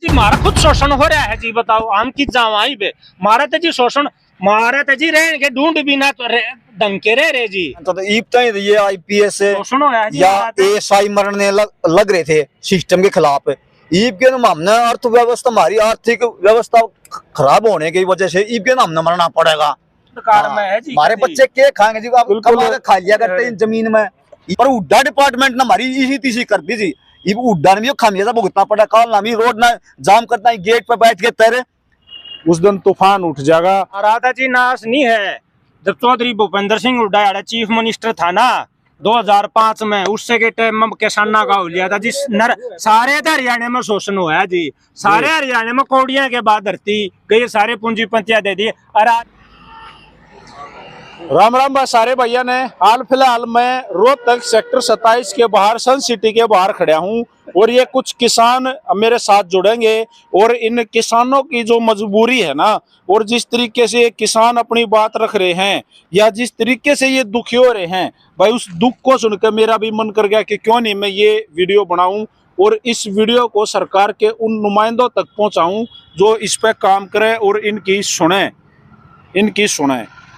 जी मारा खुद शोषण हो रहा है जी, बताओ हम किस जाओ आई बे मारा तो जी शोषण मारा तो जी रहने के ढूंढ बिना तो ढंग के रहे जी। तो ईब ये आईपीएस शोषण होया है जी या हमारा तो। एएसआई मरने लग रहे थे सिस्टम के खिलाफ। ईब के नाम हमने अर्थव्यवस्था, हमारी आर्थिक व्यवस्था खराब होने की वजह से ईब के नाम न मरना पड़ेगा। सरकार में है जी हमारे बच्चे क्या खाएंगे जी, आप कमा के खा लिया करते हैं जमीन में। पर उड्डा डिपार्टमेंट ने हमारी इसी तीसी कर दी थी। इब उड्डा ने भी खामियाजा भुगतना पड़ा। कल ना भी रोड ना जाम करता है, गेट पे बैठ के तैरे। उस दिन तूफान उठ जाएगा। राधा जी नाश नहीं है। जब चौधरी भूपेंद्र सिंह हुड्डा चीफ मिनिस्टर था ना 2005 में, उससे के टाइम में किसाना का हो लिया था जी। सारे हरियाणा में शोषण हुआ है जी, सारे हरियाणा में कौड़ियां के बाद धरती गई, सारे पूंजीपतियां दे दी। राम राम बा सारे भैया ने। हाल फिलहाल मैं रोहतक सेक्टर 27 के बाहर सन सिटी के बाहर खड़ा हूँ और ये कुछ किसान मेरे साथ जुड़ेंगे और इन किसानों की जो मजबूरी है ना, और जिस तरीके से किसान अपनी बात रख रहे हैं या जिस तरीके से ये दुखी हो रहे हैं, भाई उस दुख को सुनकर मेरा भी मन कर गया कि क्यों नहीं मैं ये वीडियो बनाऊं और इस वीडियो को सरकार के उन नुमाइंदों तक पहुंचाऊं जो इस पे काम करें और इनकी सुने।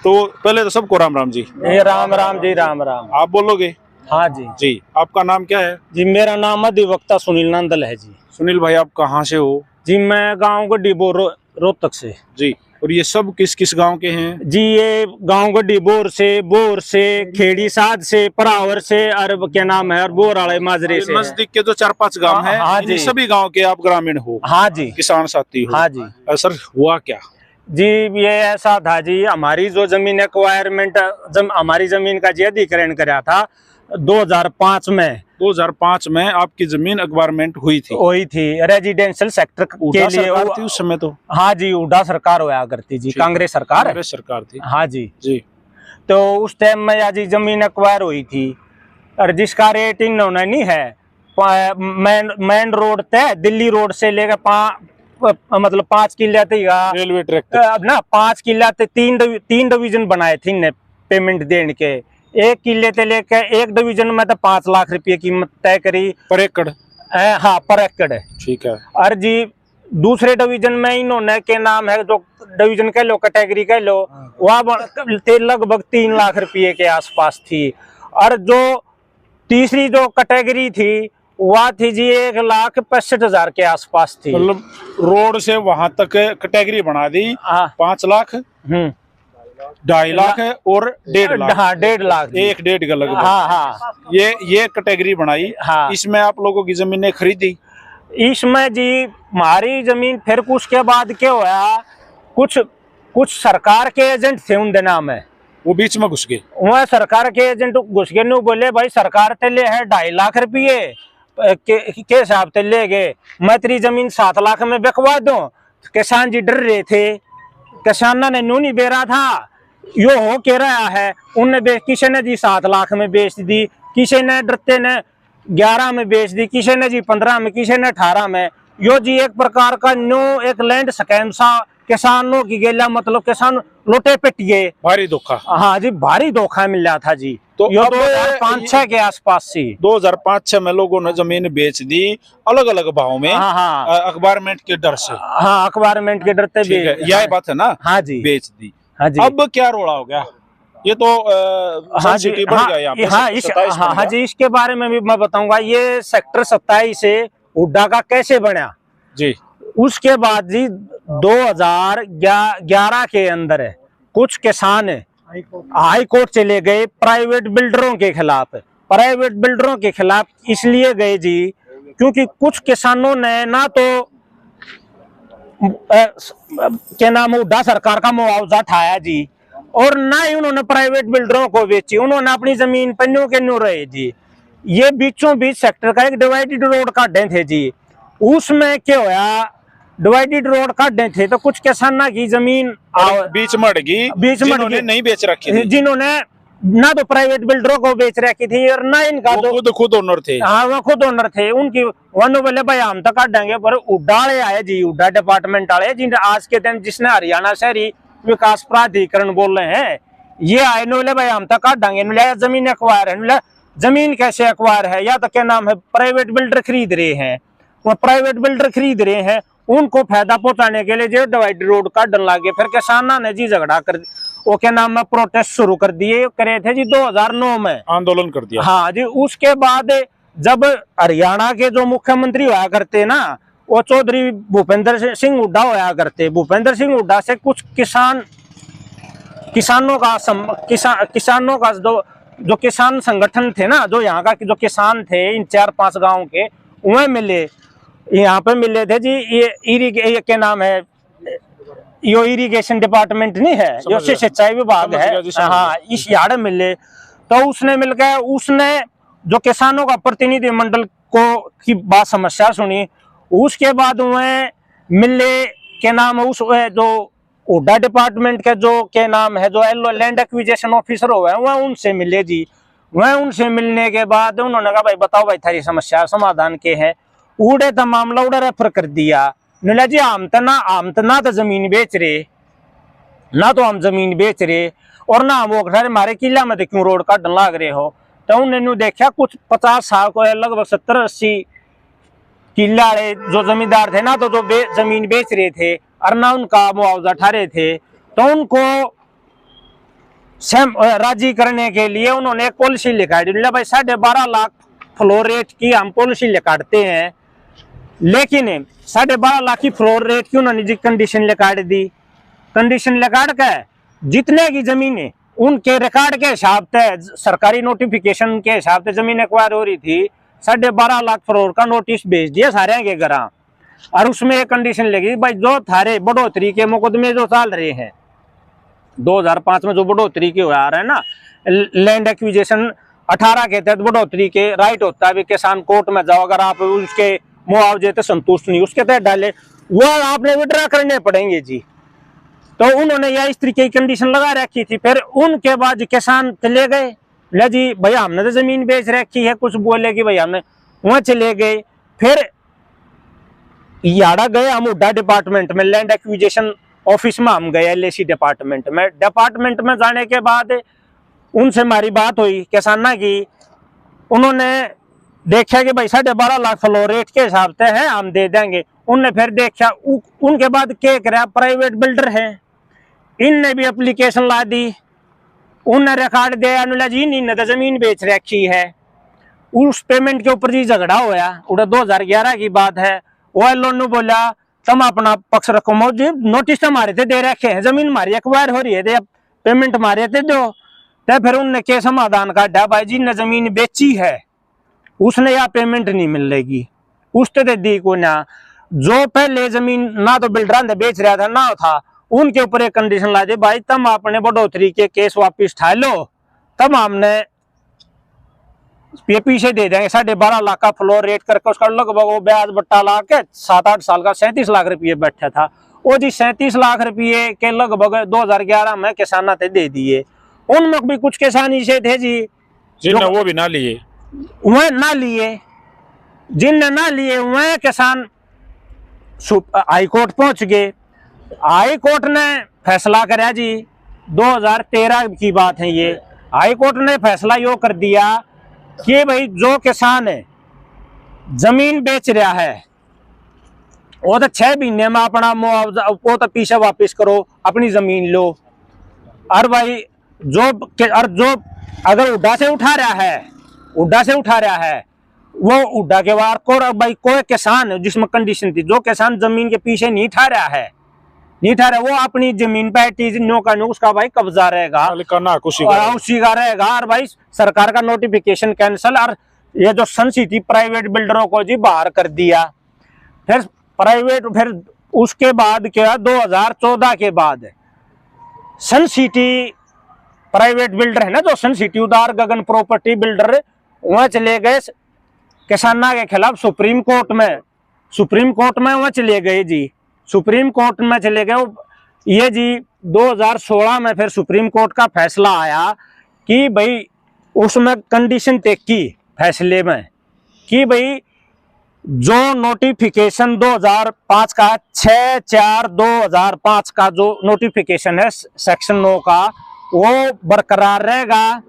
तो पहले तो सबको राम राम जी। राम राम जी, राम राम। आप बोलोगे? हाँ जी जी। आपका नाम क्या है? जी मेरा नाम अधिवक्ता सुनील नंदल है जी। सुनील भाई आप कहाँ से हो? जी मैं गांव गड्डी रोहतक से जी। और ये सब किस किस गांव के हैं? जी ये गांव गड्डी बोर से खेड़ी साध से परावर से और क्या नाम है और बोर वाले माजरे से। नजदीक के जो 4-5 गांव हैं, हाँ इन जी। सभी गांव के आप ग्रामीण हो? हाँ जी। किसान साथी हो? हाँ जी। सर हुआ क्या? जी ये ऐसा था जी, हमारी जो जमीन एक्वायरमेंट हमारी जमीन का जी अधिग्रहण कराया था 2005 में। 2005 में आपकी जमीन एक्वायरमेंट हुई थी रेजिडेंशियल सेक्टर के लिए उस समय तो। हाँ जी हुड्डा सरकार होया करती जी, कांग्रेस सरकार थी। हाँ जी जी। तो उस टाइम में या जी जमीन एक्वायर हुई थी और जिसका रेट इन्होंने नहीं है मेन रोड तय दिल्ली रोड से लेकर मतलब 5 किला रेलवे ट्रैक अब ना 5 किला तीन डिवीजन बनाए थे इन्हें पेमेंट देने के। 1 किले से लेकर 1 डिवीजन में तो 5 लाख रुपए कीमत तय करी पर एकड़। हाँ पर एकड़। ठीक है। और जी दूसरे डिवीजन में इन्होंने के नाम है जो डिवीजन कह लो कैटेगरी कह लो वह लगभग 3 लाख रुपए के आसपास थी। और जो तीसरी जो कैटेगरी थी वह थी जी 1,65,000 के आसपास थी। मतलब रोड से वहां तक कैटेगरी बना दी। 5 लाख 2.5 लाख और 1.5 लाख। हाँ 1.5 लाख 1.5 का लगभग। हाँ ये कैटेगरी बनाई। हाँ। इसमें आप लोगों की जमीनें खरीदी? इसमें जी हमारी जमीन फिर कुछ के बाद क्या हुआ, कुछ सरकार के एजेंट थे उनके नाम है, वो बीच में घुस गए। वह सरकार के एजेंट घुस गए, नो बोले भाई सरकार ते ले है 2.5 लाख रुपये के हिसाब से ले गए, मैं तेरी जमीन 7 लाख में बिकवा दूं। किसान जी डर रहे थे, किसाना ने नू नहीं बेरा था, यो हो के रहा है उनने किसी ने जी 7 लाख में बेच दी, किसी ने डरते ने 11 में बेच दी, किसी ने जी 15 में, किसी ने 18 में। यो जी एक प्रकार का न्यू एक लैंड स्कैम सा किसानों की गेला, मतलब किसान लोटे पिटिए। भारी धोखा। हाँ जी भारी धोखा मिला था जी। तो यो 2005-06 के आसपास से 2005-06 में लोगों ने जमीन बेच दी अलग अलग भाव में। हाँ अखबारमेंट के डर से। हाँ अखबारमेंट के डरते भी यही बात है ना। हाँ जी बेच दी। हाँ जी। अब क्या रोड़ा हो गया? ये तो हाँ जी बढ़ गया यहाँ पे। हाँ जी इसके बारे में भी मैं बताऊंगा। ये सेक्टर 27 से हुड्डा का कैसे बना जी। उसके बाद जी 2011 के अंदर है कुछ किसान हाई कोर्ट चले गए प्राइवेट बिल्डरों के खिलाफ। प्राइवेट बिल्डरों के खिलाफ इसलिए गए जी क्योंकि कुछ किसानों ने ना तो क्या नाम हुड्डा सरकार का मुआवजा उठाया जी, और ना ही उन्होंने प्राइवेट बिल्डरों को बेची, उन्होंने अपनी जमीन पर न्यू के न्यू रहे जी। ये बीचों बीच सेक्टर का एक डिवाइडेड रोड काटे थे जी, उसमें क्या होया डिवाइडेड रोड काटे थे तो कुछ किसाना की जमीन बीच मड़ गई, जिन्होंने नहीं बेच रखी थी, जिन्होंने ना तो प्राइवेट बिल्डरों को बेच रखी थी और ना इनका खुद ओनर थे। हाँ वो खुद ओनर थे। उनकी वन बोले भाई हम तो काट देंगे, पर उड्डाले आए जी, उड्डा डिपार्टमेंट वाले जिन आज के दिन जिसने हरियाणा शहरी विकास प्राधिकरण बोल रहे हैं, ये आए बोले भाई हम तो काट देंगे। जमीन एक्वायर है, जमीन कैसे एक्वायर है? या तो क्या नाम है प्राइवेट बिल्डर खरीद रहे हैं, वो प्राइवेट बिल्डर खरीद रहे हैं, उनको फायदा पहुंचाने के लिए जो डिवाइडर रोड काटने लगे। फिर किसानों ने जी झगड़ा कर वो क्या नाम है प्रोटेस्ट शुरू कर दिए, करे थे जी 2009 में आंदोलन कर दिया। हाँ जी। उसके बाद जब हरियाणा के जो मुख्यमंत्री हुआ करते ना, वो चौधरी भूपेंद्र सिंह हुड्डा होया करते। भूपेंद्र सिंह हुड्डा से कुछ किसानों का जो किसान संगठन थे ना, जो यहाँ का जो किसान थे इन 4-5 गांव के, वह मिले, यहाँ पे मिले थे जी। ये क्या नाम है, यो इरिगेशन डिपार्टमेंट नहीं है, जो सिंचाई विभाग है, हाँ, इस यार्ड मिले। तो उसने मिलकर उसने जो किसानों का प्रतिनिधिमंडल को की बात समस्या सुनी। उसके बाद वह मिले के नाम उस जो हुड्डा डिपार्टमेंट के जो के नाम है जो लैंड एक्विजिशन ऑफिसर हुआ है, वह उनसे मिले जी। वह उनसे मिलने के बाद उन्होंने कहा भाई बताओ भाई थारी समस्या समाधान के है। उड़े तो मामला उड़ा रेफर कर दिया। नीला जी हम तो ना तो जमीन बेच रहे, ना तो हम जमीन बेच रहे, और ना हम वो हमारे किला में तो क्यों रोड काटने लाग रहे हो। तो उन्होंने देखा कुछ 50 साल को लगभग 70-80 किला जो जमींदार थे ना, तो जो जमीन बेच रहे थे और ना उनका मुआवजा ठा रहे थे। तो उनको राजी करने के लिए उन्होंने एक पॉलिसी लिखाई, भाई 12.5 लाख फ्लोर रेट की हम पॉलिसी लिखाते हैं। लेकिन 12.5 लाख की फ्लोर रेट की उन्होंने जी कंडीशन लिखाड़ दी। कंडीशन लिखाड़ के जितने की जमीन है उनके रिकॉर्ड के हिसाब से, सरकारी नोटिफिकेशन के हिसाब से जमीन एक्वायर हो रही थी, 12.5 लाख फ्लोर का नोटिस भेज दिया सारे के घर। और उसमें एक कंडीशन लगी भाई जो थारे बढ़ोतरी के मुकदमे जो चल रहे हैं 2005 में जो बढ़ोतरी के आ रहे हैं ना, लैंड एक्विजिशन 18 के तहत बढ़ोतरी के राइट होता है, किसान कोर्ट में जाओ, अगर आप उसके मुआवजे से संतुष्ट नहीं उसके तहत डाले, वो आपने विड्रा करने पड़ेंगे जी। तो उन्होंने यह इस तरीके की कंडीशन लगा रखी थी। फिर उनके बाद किसान चले गए, ले जी भैया हमने तो जमीन बेच रखी है, कुछ बोले कि भैया हमने, वहां चले गए। फिर याड़ा गए हम हुड्डा डिपार्टमेंट में, लैंड एक्विजिशन ऑफिस में हम गए, LAC डिपार्टमेंट में। डिपार्टमेंट में जाने के बाद उनसे हमारी बात हुई किसाना की। उन्होंने देखा कि भाई 12.5 लाख फ्लोर रेट के हिसाब से है, हम दे देंगे। उनने फिर देखा, उनके बाद क्या करा, प्राइवेट बिल्डर है, इनने भी एप्लीकेशन ला दी, उनने रिकॉर्ड दिया जी इन्हें तो जमीन बेच रखी है। उस पेमेंट के ऊपर जी झगड़ा होया, उड़ा 2011 की बात है। वो लोन बोला तुम अपना पक्ष रखो, मौजूद नोटिस हमारे थे दे रखे हैं, जमीन हमारी एक्वायर हो रही है, पेमेंट हमारे थे दो। तो फिर उनने क्या समाधान काटा, भाई जी ने जमीन बेची है, उसने या पेमेंट नहीं मिलेगी, उसने दी को ना। जो पहले जमीन ना तो बिल्डर ने बेच रहा था ना था, उनके ऊपर एक कंडीशन ला दी, भाई तुम अपने बढ़ोतरी के केस वापिस ठा लो, तब हमने पीछे दे देंगे 12.5 लाख का फ्लोर रेट करके। उसका लगभग वो ब्याज बट्टा ला के 7-8 साल का 37 लाख रुपये बैठा था। वो जी 37 लाख रुपये के लगभग 2011 में किसाना थे दे दिए। उनमें भी कुछ किसान ऐसे थे जी जिन्हें वो भी ना लिए, वह ना लिए, जिनने ना लिए वह किसान हाई कोर्ट पहुंच गए। हाई कोर्ट ने फैसला कराया जी, 2013 की बात है ये। हाई कोर्ट ने फैसला यो कर दिया कि भाई जो किसान है जमीन बेच रहा है वो तो 6 महीने में अपना मुआवजा वो तो पीछे वापिस करो, अपनी जमीन लो। और भाई जो अगर हुड्डा से उठा रहा है वो हुड्डा के वार को, भाई कोई किसान है जिसमें कंडीशन थी, जो किसान जमीन के पीछे नहीं ठा रहा वो अपनी जमीन पे नो का नो उसका भाई कब्जा रहेगा, उसी का रहेगा। और भाई सरकार का नोटिफिकेशन कैंसिल, और ये जो सन सिटी प्राइवेट बिल्डरों को जी बाहर कर दिया। फिर उसके बाद क्या, 2014 के बाद सन सिटी प्राइवेट बिल्डर है ना, जो सन सिटी उदार गगन प्रॉपर्टी बिल्डर, वहां चले गए किसाना के खिलाफ सुप्रीम कोर्ट में वहां चले गए जी। सुप्रीम कोर्ट में चले गए ये जी। 2016 में फिर सुप्रीम कोर्ट का फैसला आया कि भाई उसमें कंडीशन तय की फैसले में कि भाई जो नोटिफिकेशन 2005 का 6/4/2005 का जो नोटिफिकेशन है सेक्शन 9 का, वो बरकरार रहेगा।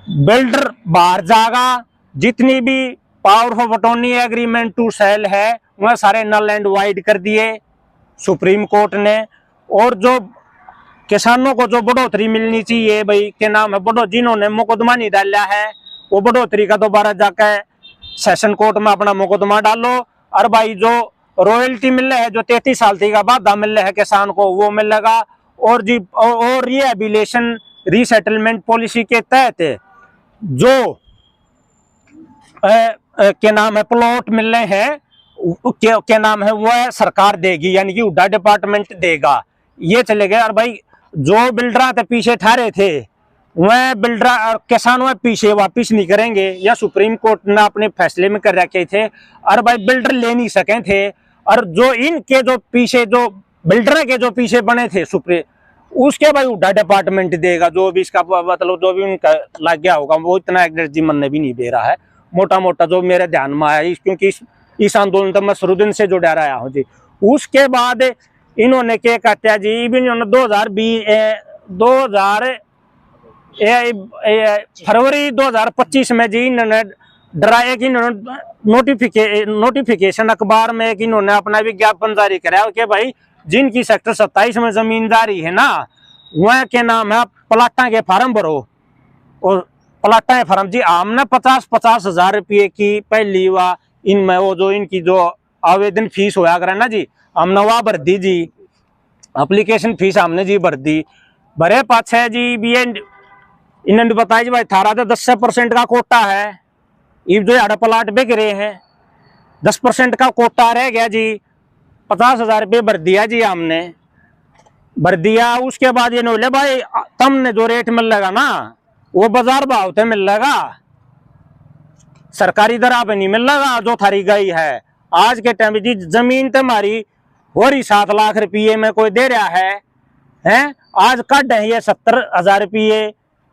बिल्डर बाहर जाएगा, जितनी भी power of attorney agreement to sell है वह सारे नल एंड वाइड कर दिए सुप्रीम कोर्ट ने। और जो किसानों को जो बढ़ोतरी मिलनी चाहिए भाई के नाम है बढ़ो, जिन्होंने मुकदमा नहीं डाला है वो बढ़ोतरी का दोबारा जाकर सेशन कोर्ट में अपना मुकदमा डालो। और भाई जो रॉयल्टी मिल रहा है, जो 33 साल का वादा मिल रहा है किसान को, वो मिलेगा। और जी और रिहेबिलिटेशन रीसेटलमेंट पॉलिसी के तहत जो के नाम है प्लॉट मिल रहे हैं क्या नाम है वह सरकार देगी, यानी कि हुड्डा डिपार्टमेंट देगा, ये चले गए। और भाई जो बिल्डर थे पीछे ठहरे थे वह बिल्डर और किसानों पीछे वापिस नहीं करेंगे, या सुप्रीम कोर्ट ने अपने फैसले में कर रखे थे। और भाई बिल्डर ले नहीं सके थे। और जो इनके जो पीछे जो बिल्डर के जो पीछे बने थे सुप्रीम, उसके भाई हुड्डा डिपार्टमेंट देगा। जो भी इसका मतलब जो भी उनका लग गया होगा वो इतना एग्जैक्ट मन ने भी नहीं दे रहा है, मोटा मोटा जो मेरे ध्यान में आया, क्योंकि इस आंदोलन तो मैं शुरू से जुड़ा रहा हूँ जी। उसके बाद इन्होंने क्या कहते हैं जी, इन्होंने 2020 फरवरी 2025 में जी इन्होंने डराया कि इन्होंने नोटिफिकेशन अखबार में एक इन्होंने अपना विज्ञापन जारी कराया कि भाई जिनकी सेक्टर 27 में जमीन जारी है ना, वह के नाम है प्लाटा के फार्म भरो। और प्लाटा के फार्म जी हमने 50-50 हजार रुपये की पहली व इनमें वो जो इनकी जो आवेदन फीस होया करे ना जी, हमने वह भर दी जी, एप्लीकेशन फीस हमने जी भर दी। भरे पाछे जी भी इन्होंने बताया जी भाई थारा तो 10% का कोटा है, ये जो आड़े प्लाट बिक रहे हैं 10% का कोटा रह गया जी, 50,000 रुपये भर दिया जी, हमने भर दिया। उसके बाद ये बोले भाई तुमने जो रेट मिल लगा ना वो बाजार भाव से मिल लगा, सरकारी दर पे नहीं मिल लगा जो थारी गई है। आज के टाइम जी जमीन तुम्हारी हो रही 7 लाख रुपये में कोई दे रहा है आज काट रहे ये 70,000 रुपये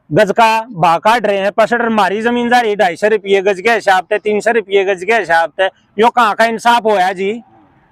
गज का भाव काट रहे हैं। 65 हमारी जमीन जा रही 250 रुपये गज के हिसाब से, 300 रुपये गज के हिसाब से, यो कहाँ का इंसाफ होया जी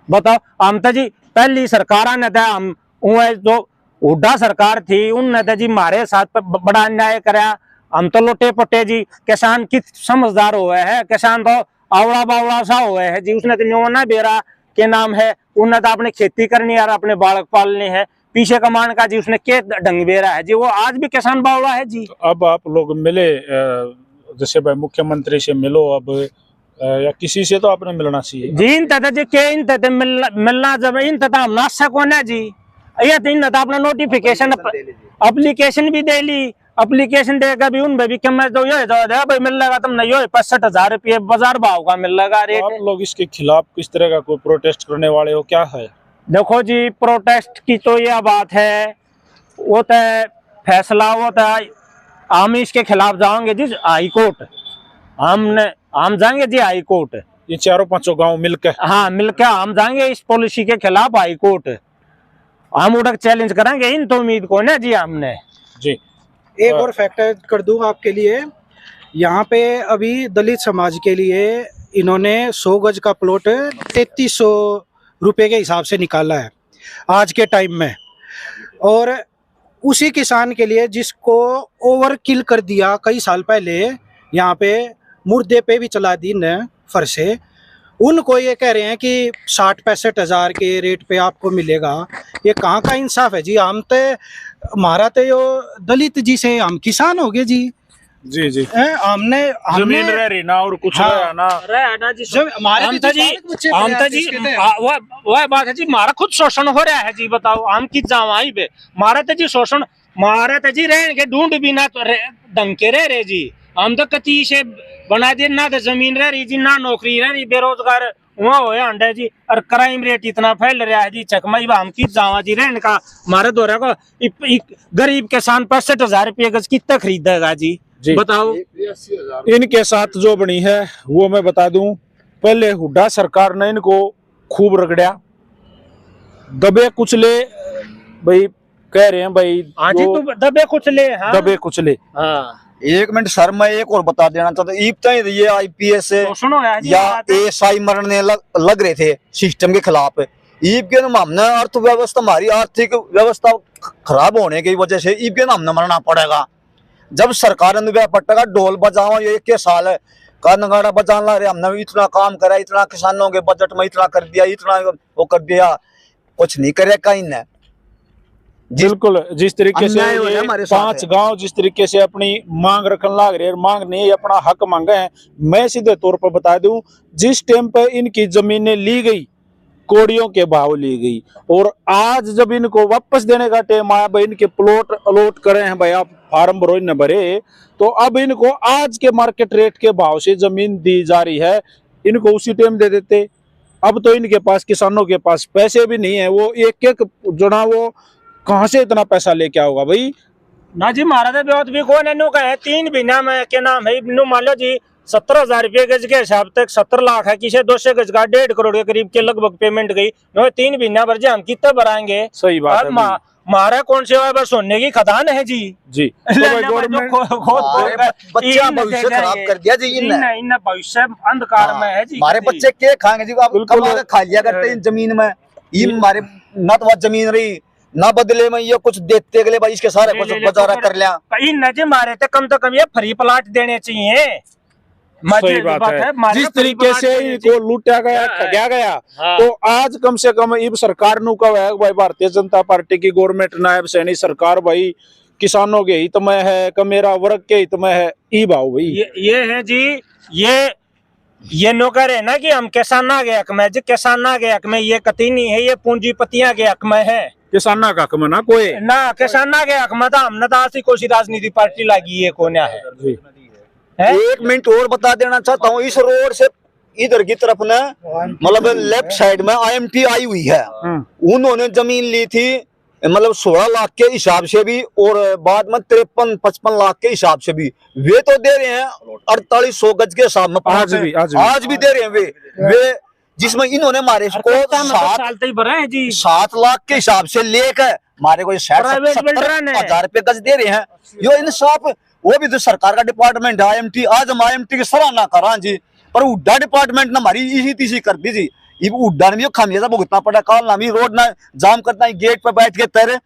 बताओ। हम तो जी पहली सरकार ने था, हम जो हुड्डा सरकार थी उनने तो जी हमारे साथ बड़ा अन्याय कराया। हम तो लोटे पट्टे जी, किसान कित समझदार हुए है, किसान तो आवड़ा बावड़ा सा हुए है जी, उसने तो न्योना बेरा के नाम है, उनने तो अपने खेती करनी है और अपने बालक पालने हैं, पीछे कमान का जी उसने के ढंग बेरा है जी, वो आज भी किसान बावड़ा है जी। तो अब आप लोग मिले जैसे भाई मुख्यमंत्री से मिलो अब या किसी से तो आपने मिलना चाहिए जी। इन तथा जी के इन तथा मिलना जब इन तथा हम ना सकोना जी, ये तो इन अपना नोटिफिकेशन एप्लीकेशन भी दे ली, एप्लीकेशन देगा भी उन भी कम तो यो भाई मिल लगा तुमने यो 65,000 रुपये बाजार भाव का मिल लगा रेट। आप लोग इसके खिलाफ किस तरह का कोई प्रोटेस्ट करने वाले हो, क्या है? देखो जी प्रोटेस्ट की तो यह बात है, वो तो फैसला वो तो हम इसके खिलाफ जाएंगे जी हाई कोर्ट, हम जाएंगे जी हाई कोर्ट, ये 4-5 गांव मिलकर, हाँ मिलकर हम जाएंगे इस पॉलिसी के खिलाफ हाई कोर्ट, हम उड़क चैलेंज करेंगे इन तो उम्मीद को ना जी हमने जी। एक और फैक्ट ऐड कर दूं आपके लिए, यहाँ पे अभी दलित समाज के लिए इन्होंने 100 गज का प्लॉट 3300 रुपये के हिसाब से निकाला है आज के टाइम में। और उसी किसान के लिए जिसको ओवर किल कर दिया कई साल पहले, यहाँ पे मुर्दे पे भी चला दी न फरसे, उनको ये कह रहे हैं कि 60-65 हजार के रेट पे आपको मिलेगा। ये कहाँ का इंसाफ है जी? हम तो हमारा तो यो दलित जी से हम किसान हो गए जी। जी जी हमने जमीन रह रही ना और कुछ हाँ, ना जब हमारे हम तो जी वह बात है जी, हमारा खुद शोषण हो रहा है जी, बताओ हम किस जावाई पे मारा तो जी शोषण, मारा तो जी रह के ढूंढ भी ना तो ढंग के रह रहे जी, हम तो कती से बना दे ना तो जमीन रह रही जी, ना नौकरी रह रही, बेरोजगार वहाँ हो अंडा जी, और क्राइम रेट इतना फैल रहा है जी, चकमाई हम किस जावा जी रहने का हमारे दौरा को गरीब किसान 65,000 रुपये गज कितना खरीदेगा जी, बताओ। इनके साथ जो बनी है वो मैं बता दूं, पहले हुड्डा सरकार ने इनको खूब रगड़ा, दबे कुचले, भाई कह रहे हैं भाई हाँ जी तो दबे कुचले, हाँ दबे कुचले। हाँ 1 मिनट सर, मैं एक और बता देना चाहता हूँ, ये IPS या ASI मरने लग रहे थे सिस्टम के खिलाफ, ईब के नाम हमने अर्थव्यवस्था, हमारी आर्थिक व्यवस्था खराब होने की वजह से ईब के नाम न मरना पड़ेगा। जब सरकार ने पट्टा का ढोल बजाओ, ये 1 साल का नगाड़ा बजान ला रहे, हमने इतना काम करा, इतना किसानों के बजट में इतना कर दिया, इतना वो कर दिया, कुछ नहीं करे कहीं ने। बिल्कुल, जिस तरीके से अन्याय हो रहा है ये हमारे साथ 5 है। गांव जिस तरीके से अपनी मांग रखने लाग रहे हैं, मांग नहीं अपना हक मांगे हैं। मैं सीधे तौर पर बता दूं, जिस टाइम पे इनकी जमीनें ली गई कोड़ियों के भाव ली गई, और आज जब इनको वापस देने का टाइम आया भाई, इनके प्लॉट अलॉट करे हैं भाई, आप फार्म भरो न भरे, तो अब इनको आज के मार्केट रेट के भाव से जमीन दी जा रही है, इनको उसी टाइम दे देते। अब तो इनके पास, किसानों के पास पैसे भी नहीं है, वो एक एक जुड़ा वो कहाँ से इतना पैसा लेके आओगा भाई। ना जी महाराज बहुत भी कौन है, नु का है 3 महीना में क्या नाम है, नु मान लो जी 17,000 रुपये गज के हिसाब तक 70 लाख है, किसी 200 गज का 1.5 करोड़ के करीब के लगभग पेमेंट गई। 3 महीना भर हम कितना भराएंगे? सही बात है भाई। मारा कौन से बस सोने की खदान है जी। जी तो भाई गवर्नमेंट बच्चा भविष्य खराब कर दिया जी इनने। इन भविष्य अंधकार में है जी। हमारे बच्चे क्या खाएंगे जी, आप कमा के खा लिया करते हैं जमीन में, ये हमारे ना तो जमीन रही ना बदले में ये कुछ देते गए भाई, इसके सारे कुछ गुजारा कर लिया। इन नजे मारे थे कम ये फ्री प्लाट देने चाहिए। सही बात है, जिस तरीके से इनको लूटा गया, ठगा गया, तो आज कम से कम इब सरकार नु का है भाई, भारतीय जनता पार्टी की गवर्नमेंट, नायब सैनी सरकार भाई, किसानों के हित में है, कमेरा वर्ग के हित में है, ई भाव भाई ये है जी। ये नौकर है ना कि हम किसाना के हक में, जी किसाना के हक में ये कती नहीं है, ये पूंजीपतियां के हक में है। किसाना का हक में ना कोई ना किसाना के हक में तो हमने तो आज कोई राजनीति पार्टी लगी है कोन्या है। एक मिनट और बता देना चाहता हूँ, इस रोड से इधर की तरफ ना मतलब लेफ्ट साइड में IMT आई हुई है, उन्होंने जमीन ली थी मतलब 16 लाख के हिसाब से भी, और बाद में 53-55 लाख के हिसाब से भी, वे तो दे रहे हैं 4800 गज के हिसाब में आज भी दे रहे हैं वे जिसमें इन्होंने हमारे को 7 लाख के हिसाब से लेकर हमारे को 60-70 रुपए गज दे रहे हैं। यो इंसाफ, वो भी तो सरकार का डिपार्टमेंट है IMT। आज हम IMT की सराहना करा जी, पर उड्डा डिपार्टमेंट ने हमारी इसी तीसी कर दी जी। ये उड्डा में खामियाजा भुगतना पड़ा, काल ना रोड ना जाम करना है, गेट पर बैठ के तैरे,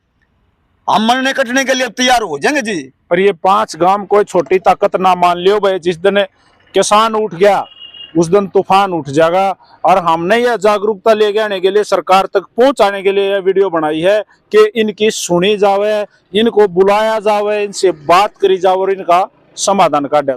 हम मरने कटने के लिए तैयार हो जाएंगे जी। पर ये 5 गांव कोई छोटी ताकत ना मान लियो भाई, जिस दिन किसान उठ गया उस दिन तूफान उठ जाएगा। और हमने यह जागरूकता ले आने के लिए, सरकार तक पहुंचाने के लिए यह वीडियो बनाई है कि इनकी सुनी जावे, इनको बुलाया जावे, इनसे बात करी जावे और इनका समाधान काटे।